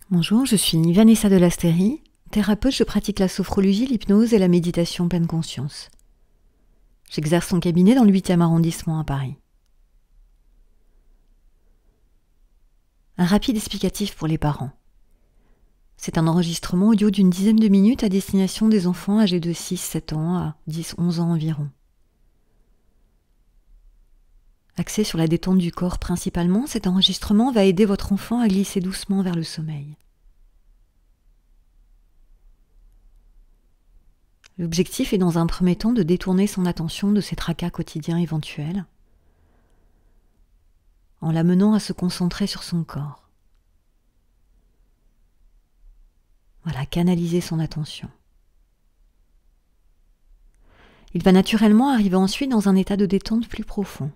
Bonjour, je suis Vanessa de Lastérie, thérapeute, je pratique la sophrologie, l'hypnose et la méditation pleine conscience. J'exerce en cabinet dans le 8e arrondissement à Paris. Un rapide explicatif pour les parents. C'est un enregistrement audio d'une dizaine de minutes à destination des enfants âgés de 6-7 ans à 10-11 ans environ. Axé sur la détente du corps principalement, cet enregistrement va aider votre enfant à glisser doucement vers le sommeil. L'objectif est dans un premier temps de détourner son attention de ses tracas quotidiens éventuels en l'amenant à se concentrer sur son corps. Voilà, canaliser son attention. Il va naturellement arriver ensuite dans un état de détente plus profond,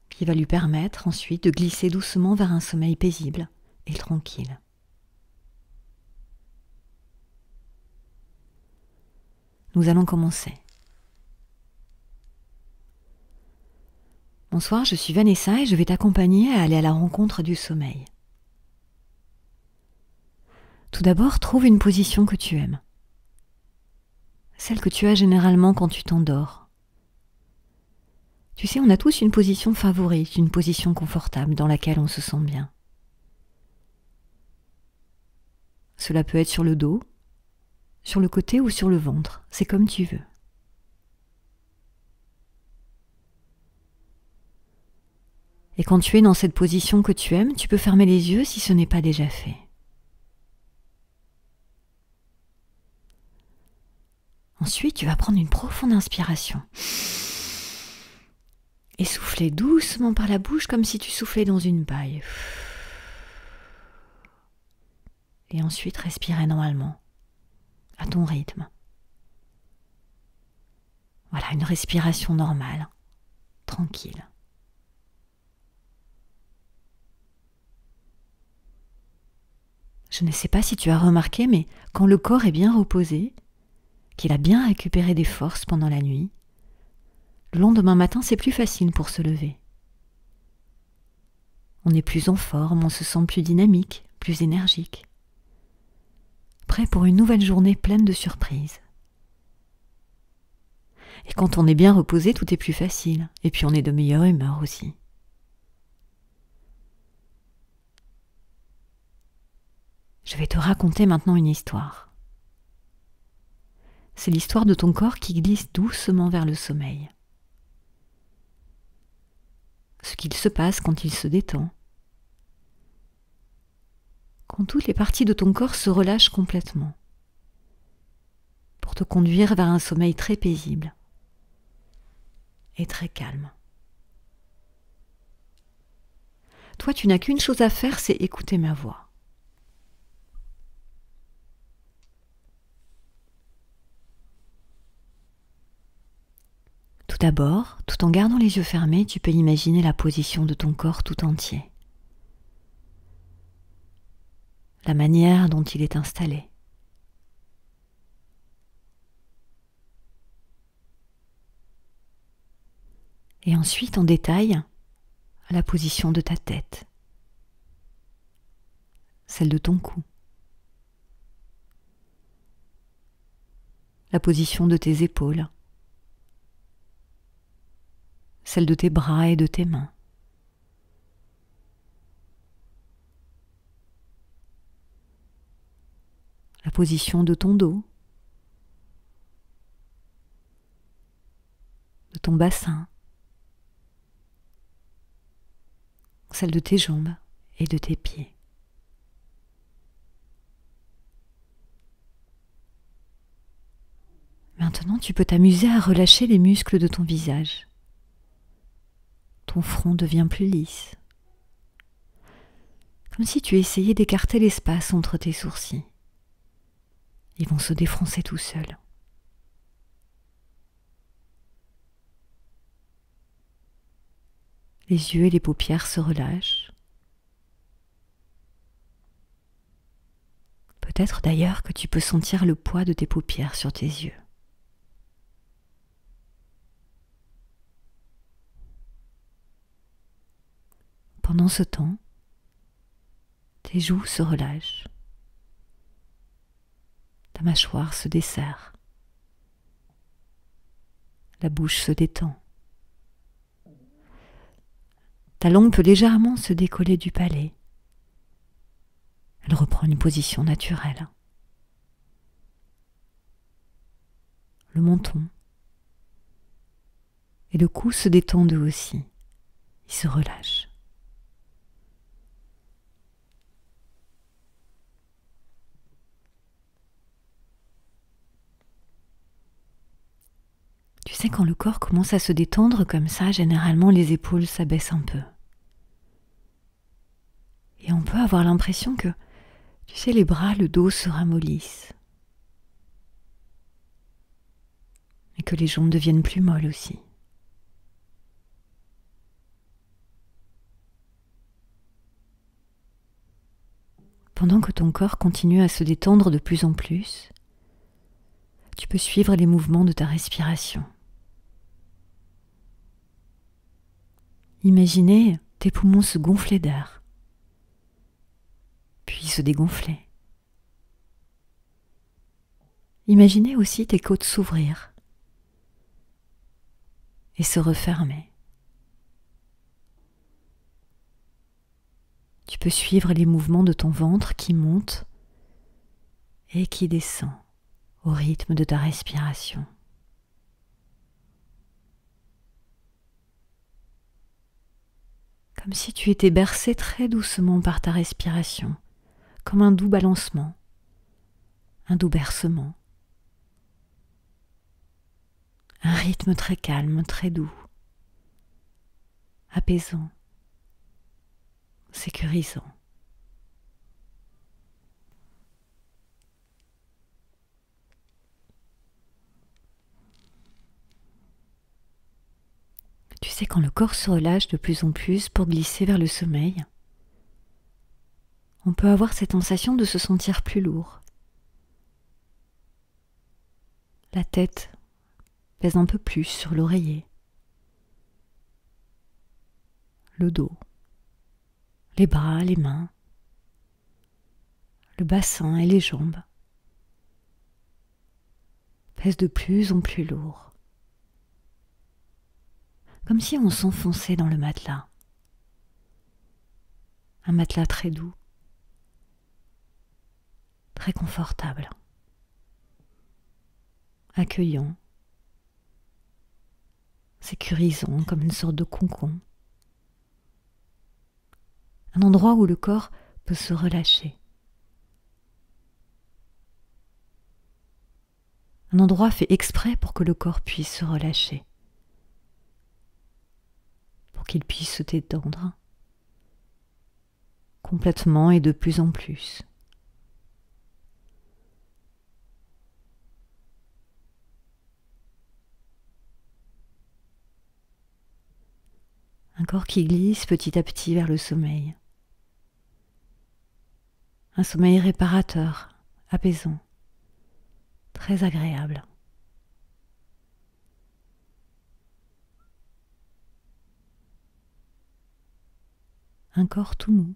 qui va lui permettre ensuite de glisser doucement vers un sommeil paisible et tranquille. Nous allons commencer. Bonsoir, je suis Vanessa et je vais t'accompagner à aller à la rencontre du sommeil. Tout d'abord, trouve une position que tu aimes. Celle que tu as généralement quand tu t'endors. Tu sais, on a tous une position favorite, une position confortable dans laquelle on se sent bien. Cela peut être sur le dos, sur le côté ou sur le ventre, c'est comme tu veux. Et quand tu es dans cette position que tu aimes, tu peux fermer les yeux si ce n'est pas déjà fait. Ensuite, tu vas prendre une profonde inspiration et souffler doucement par la bouche comme si tu soufflais dans une paille. Et ensuite, respirer normalement, à ton rythme. Voilà, une respiration normale, tranquille. Je ne sais pas si tu as remarqué, mais quand le corps est bien reposé, qu'il a bien récupéré des forces pendant la nuit, le lendemain matin, c'est plus facile pour se lever. On est plus en forme, on se sent plus dynamique, plus énergique. Prêt pour une nouvelle journée pleine de surprises. Et quand on est bien reposé, tout est plus facile. Et puis on est de meilleure humeur aussi. Je vais te raconter maintenant une histoire. C'est l'histoire de ton corps qui glisse doucement vers le sommeil. Ce qu'il se passe quand il se détend. Quand toutes les parties de ton corps se relâchent complètement. Pour te conduire vers un sommeil très paisible et très calme. Toi, tu n'as qu'une chose à faire, c'est écouter ma voix. Tout d'abord, tout en gardant les yeux fermés, tu peux imaginer la position de ton corps tout entier. La manière dont il est installé. Et ensuite, en détail, la position de ta tête, celle de ton cou, la position de tes épaules, celle de tes bras et de tes mains. La position de ton dos, de ton bassin, celle de tes jambes et de tes pieds. Maintenant, tu peux t'amuser à relâcher les muscles de ton visage. Ton front devient plus lisse, comme si tu essayais d'écarter l'espace entre tes sourcils. Ils vont se défroncer tout seuls. Les yeux et les paupières se relâchent. Peut-être d'ailleurs que tu peux sentir le poids de tes paupières sur tes yeux. Pendant ce temps, Tes joues se relâchent. Ta mâchoire se desserre. La bouche se détend. Ta langue peut légèrement se décoller du palais. Elle reprend une position naturelle. Le menton et le cou se détendent eux aussi. Ils se relâchent. Tu sais, quand le corps commence à se détendre comme ça, généralement les épaules s'abaissent un peu. Et on peut avoir l'impression que, tu sais, les bras, le dos se ramollissent. Et que les jambes deviennent plus molles aussi. Pendant que ton corps continue à se détendre de plus en plus, tu peux suivre les mouvements de ta respiration. Imaginez tes poumons se gonfler d'air, puis se dégonfler. Imaginez aussi tes côtes s'ouvrir et se refermer. Tu peux suivre les mouvements de ton ventre qui monte et qui descend au rythme de ta respiration. Comme si tu étais bercé très doucement par ta respiration, comme un doux balancement, un doux bercement. Un rythme très calme, très doux, apaisant, sécurisant. Tu sais, quand le corps se relâche de plus en plus pour glisser vers le sommeil, on peut avoir cette sensation de se sentir plus lourd. La tête pèse un peu plus sur l'oreiller, le dos, les bras, les mains, le bassin et les jambes pèsent de plus en plus lourd. Comme si on s'enfonçait dans le matelas. Un matelas très doux, très confortable, accueillant, sécurisant comme une sorte de cocon. Un endroit où le corps peut se relâcher. Un endroit fait exprès pour que le corps puisse se relâcher. Pour qu'il puisse se détendre complètement et de plus en plus. Un corps qui glisse petit à petit vers le sommeil. Un sommeil réparateur, apaisant, très agréable. Un corps tout mou,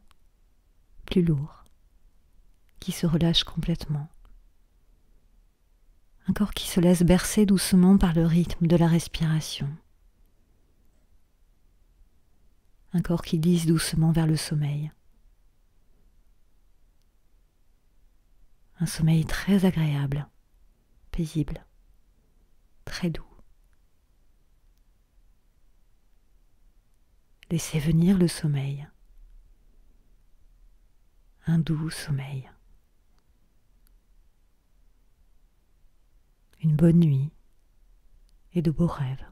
plus lourd, qui se relâche complètement. Un corps qui se laisse bercer doucement par le rythme de la respiration. Un corps qui glisse doucement vers le sommeil. Un sommeil très agréable, paisible, très doux. Laissez venir le sommeil. Un doux sommeil. Une bonne nuit et de beaux rêves.